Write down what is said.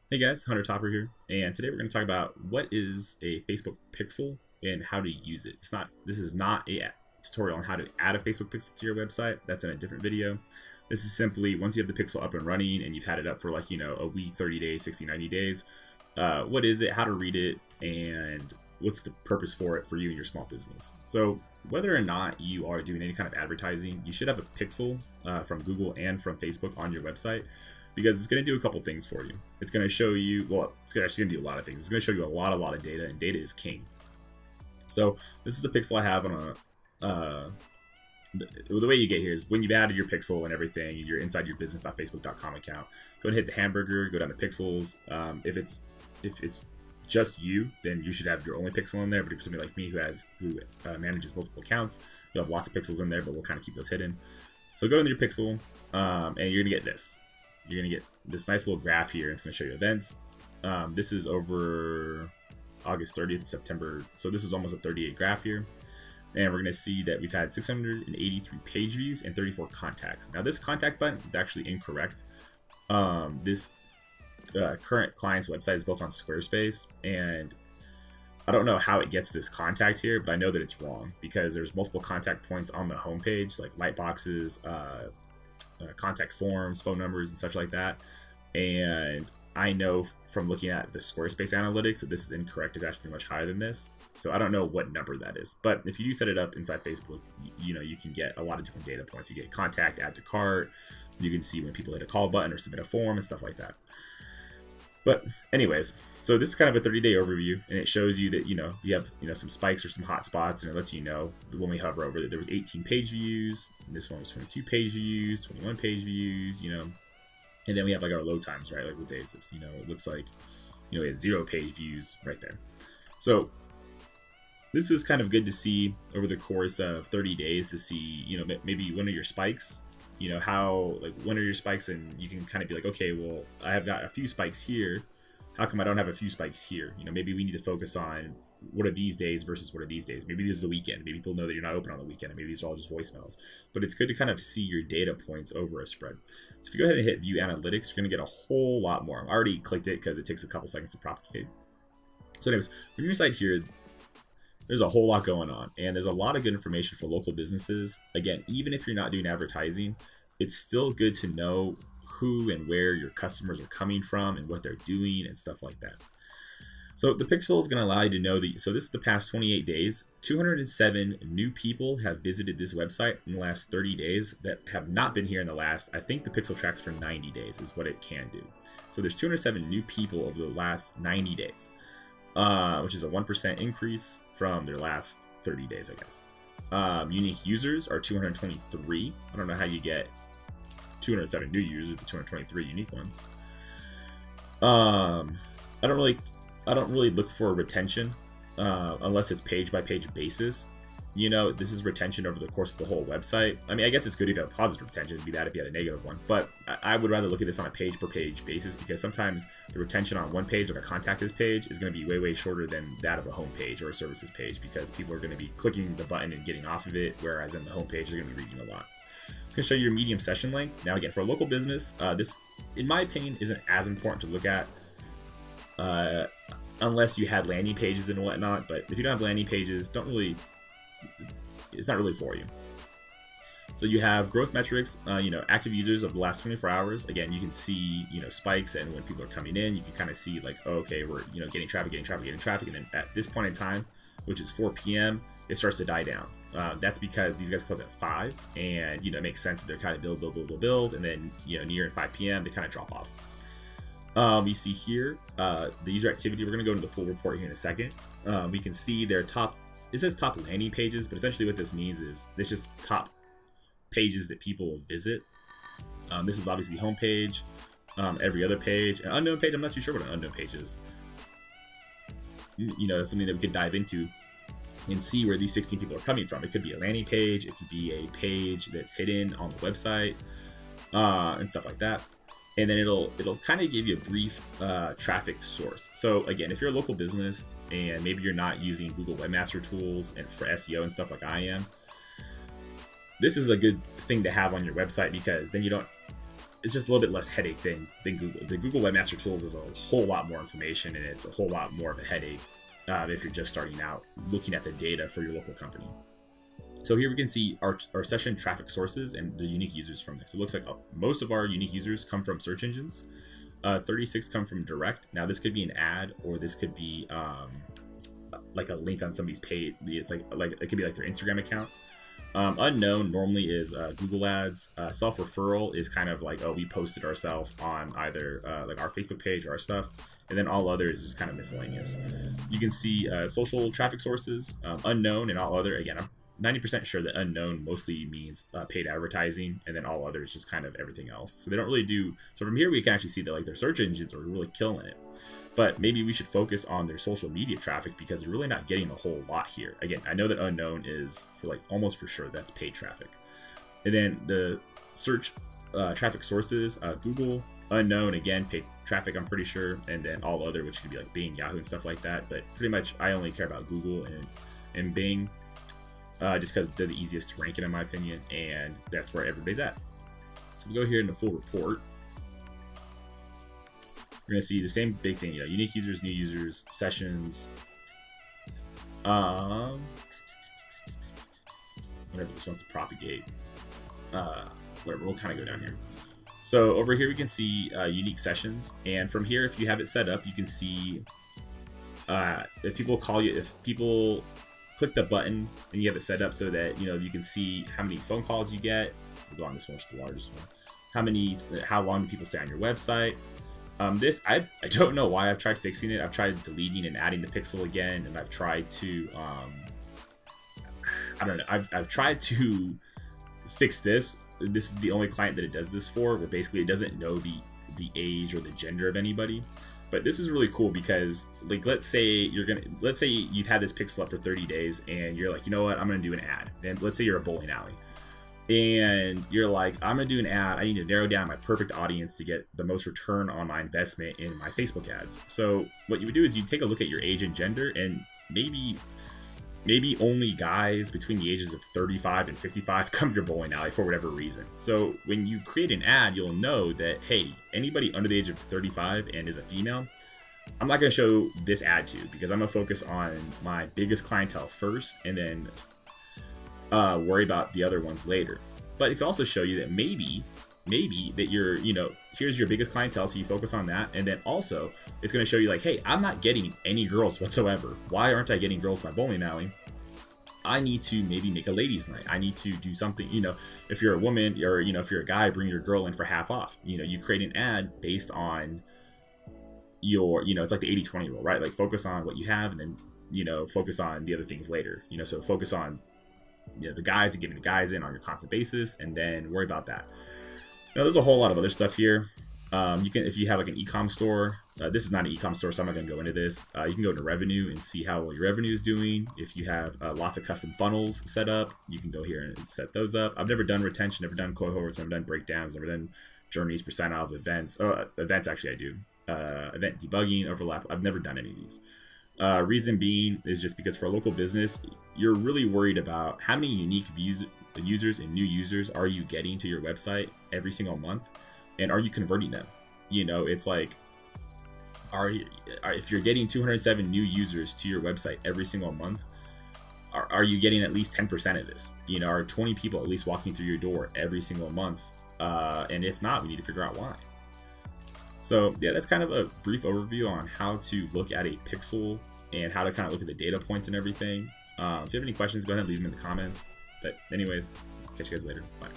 Hey guys, Hunter Topper here, and today we're going to talk about what is a Facebook pixel and how to use it. This is not a tutorial on how to add a Facebook pixel to your website. That's in a different video. This is simply once you have the pixel up and running and you've had it up for like, a week, 30 days, 60, 90 days. What is it, how to read it, and what's the purpose for it for you and your small business. So whether or not you are doing any kind of advertising, you should have a pixel from Google and from Facebook on your website, because it's going to do a couple things for you. It's going to show you, well, it's actually going to do a lot of things. It's going to show you a lot of data, and data is king. So this is the pixel I have on the way you get here is when you've added your pixel and everything, and you're inside your business.facebook.com account, go ahead and hit the hamburger, go down to pixels. If it's just you, then you should have your only pixel in there. But if you're somebody like me who manages multiple accounts, you'll have lots of pixels in there, but we'll kind of keep those hidden. So go into your pixel, and you're going to get this. You're going to get this nice little graph here. It's going to show you events. This is over August 30th to September. So this is almost a 38 graph here. And we're going to see that we've had 683 page views and 34 contacts. Now this contact button is actually incorrect. This current client's website is built on Squarespace, and I don't know how it gets this contact here, but I know that it's wrong because there's multiple contact points on the homepage, like light boxes, contact forms, phone numbers, and such like that. And I know from looking at the Squarespace analytics that this is incorrect. It's actually much higher than this. So I don't know what number that is. But if you do set it up inside Facebook, you can get a lot of different data points. You get contact, add to cart. You can see when people hit a call button or submit a form and stuff like that. But anyways, so this is kind of a 30-day overview, and it shows you that, you have, some spikes or some hot spots, and it lets you know when we hover over that there was 18 page views, and this one was 22 page views, 21 page views, and then we have like our load times, right? Like what day is this? It looks like, we had 0 page views right there. So this is kind of good to see over the course of 30 days to see, maybe one of your spikes, how, like, when are your spikes, and you can kind of be like, okay, well, I have got a few spikes here. How come I don't have a few spikes here? Maybe we need to focus on what are these days versus what are these days. Maybe this is the weekend. Maybe people know that you're not open on the weekend, and maybe these are all just voicemails. But it's good to kind of see your data points over a spread. So if you go ahead and hit View Analytics, you're going to get a whole lot more. I already clicked it because it takes a couple seconds to propagate. So anyways, from your side here, there's a whole lot going on, and there's a lot of good information for local businesses. Again, even if you're not doing advertising, it's still good to know who and where your customers are coming from and what they're doing and stuff like that. So the pixel is going to allow you to know that, so this is the past 28 days, 207 new people have visited this website in the last 30 days that have not been here in the last, I think the pixel tracks for 90 days is what it can do. So there's 207 new people over the last 90 days, which is a 1% increase from their last 30 days, I guess. Unique users are 223. I don't know how you get 207 new users but 223 unique ones. I don't really look for retention unless it's page by page basis. This is retention over the course of the whole website. I mean, I guess it's good if you have positive retention. It'd be that if you had a negative one. But I would rather look at this on a page per page basis, because sometimes the retention on one page, like a contact us page, is going to be way, way shorter than that of a home page or a services page, because people are going to be clicking the button and getting off of it, whereas in the home page, they're going to be reading a lot. It's going to show you your medium session length. Now, again, for a local business, this, in my opinion, isn't as important to look at unless you had landing pages and whatnot. But if you don't have landing pages, it's not really for you. So you have growth metrics, active users of the last 24 hours. Again, you can see, spikes, and when people are coming in, you can kind of see like, oh, okay, we're, getting traffic. And then at this point in time, which is 4 p.m., it starts to die down. That's because these guys close at 5, and, it makes sense that they're kind of build. And then, near 5 p.m., they kind of drop off. We see here, the user activity. We're going to go into the full report here in a second. We can see their top, it says top landing pages, but essentially what this means is it's just top pages that people will visit. This is obviously homepage, every other page. An unknown page, I'm not too sure what an unknown page is. That's something that we could dive into and see where these 16 people are coming from. It could be a landing page, it could be a page that's hidden on the website, and stuff like that. And then it'll kind of give you a brief traffic source. So again, if you're a local business and maybe you're not using Google Webmaster Tools and for SEO and stuff like I am, this is a good thing to have on your website, because then you don't it's just a little bit less headache than Google. The Google Webmaster Tools is a whole lot more information, and it's a whole lot more of a headache if you're just starting out looking at the data for your local company. So here we can see our session traffic sources and the unique users from this. It looks like most of our unique users come from search engines. 36 come from direct. Now this could be an ad, or this could be like a link on somebody's page. It's like it could be like their Instagram account. Unknown normally is Google Ads. Self-referral is kind of like, oh, we posted ourselves on either like our Facebook page or our stuff. And then all other is just kind of miscellaneous. You can see social traffic sources, unknown, and all other. Again, I'm 90% sure that unknown mostly means paid advertising, and then all others just kind of everything else. So they don't really do. So from here we can actually see that like their search engines are really killing it. But maybe we should focus on their social media traffic, because they're really not getting a whole lot here. Again, I know that unknown is for like almost for sure that's paid traffic. And then the search traffic sources, Google, unknown, again, paid traffic, I'm pretty sure. And then all other, which could be like Bing, Yahoo, and stuff like that. But pretty much I only care about Google and Bing, just because they're the easiest to rank in my opinion. And that's where everybody's at. So we go here in the full report. We're going to see the same big thing, unique users, new users, sessions. Whatever this wants to propagate. Whatever, we'll kind of go down here. So over here we can see unique sessions. And from here, if you have it set up, you can see if people call you, if people click the button and you have it set up so that, you can see how many phone calls you get. We'll go on this one, which is the largest one. How long do people stay on your website? This, I don't know why I've tried fixing it. I've tried deleting and adding the pixel again, and I've tried to, I don't know, I've tried to fix this. This is the only client that it does this for, where basically it doesn't know the age or the gender of anybody. But this is really cool because, like, let's say you've had this pixel up for 30 days and you're like, you know what, I'm gonna do an ad. And let's say you're a bowling alley. And you're like, I'm gonna do an ad. I need to narrow down my perfect audience to get the most return on my investment in my Facebook ads. So what you would do is you take a look at your age and gender, and maybe only guys between the ages of 35 and 55 come to your bowling alley for whatever reason. So when you create an ad, you'll know that, hey, anybody under the age of 35 and is a female, I'm not gonna show this ad to, because I'm gonna focus on my biggest clientele first, and then worry about the other ones later. But it can also show you that maybe that you're, here's your biggest clientele, so you focus on that. And then also it's going to show you like, hey, I'm not getting any girls whatsoever. Why aren't I getting girls in my bowling alley? I need to maybe make a ladies night. I need to do something, if you're a woman, or, if you're a guy, bring your girl in for half off. You create an ad based on your, it's like the 80-20 rule, right? Like focus on what you have, and then, focus on the other things later, so focus on the guys and getting the guys in on your constant basis, and then worry about that. Now, there's a whole lot of other stuff here. You can, if you have like an e-com store, this is not an e-com store, so I'm not going to go into this. You can go to revenue and see how well your revenue is doing. If you have lots of custom funnels set up, you can go here and set those up. I've never done retention, never done cohorts, never done breakdowns, never done journeys, percentiles, events. Events, actually, I do. Event debugging, overlap. I've never done any of these. Reason being is just because for a local business, you're really worried about how many unique users and new users are you getting to your website every single month, and are you converting them? It's like, if you're getting 207 new users to your website every single month, are you getting at least 10% of this? Are 20 people at least walking through your door every single month? And if not, we need to figure out why. So yeah, that's kind of a brief overview on how to look at a pixel and how to kind of look at the data points and everything. If you have any questions, go ahead and leave them in the comments. But anyways, catch you guys later. Bye.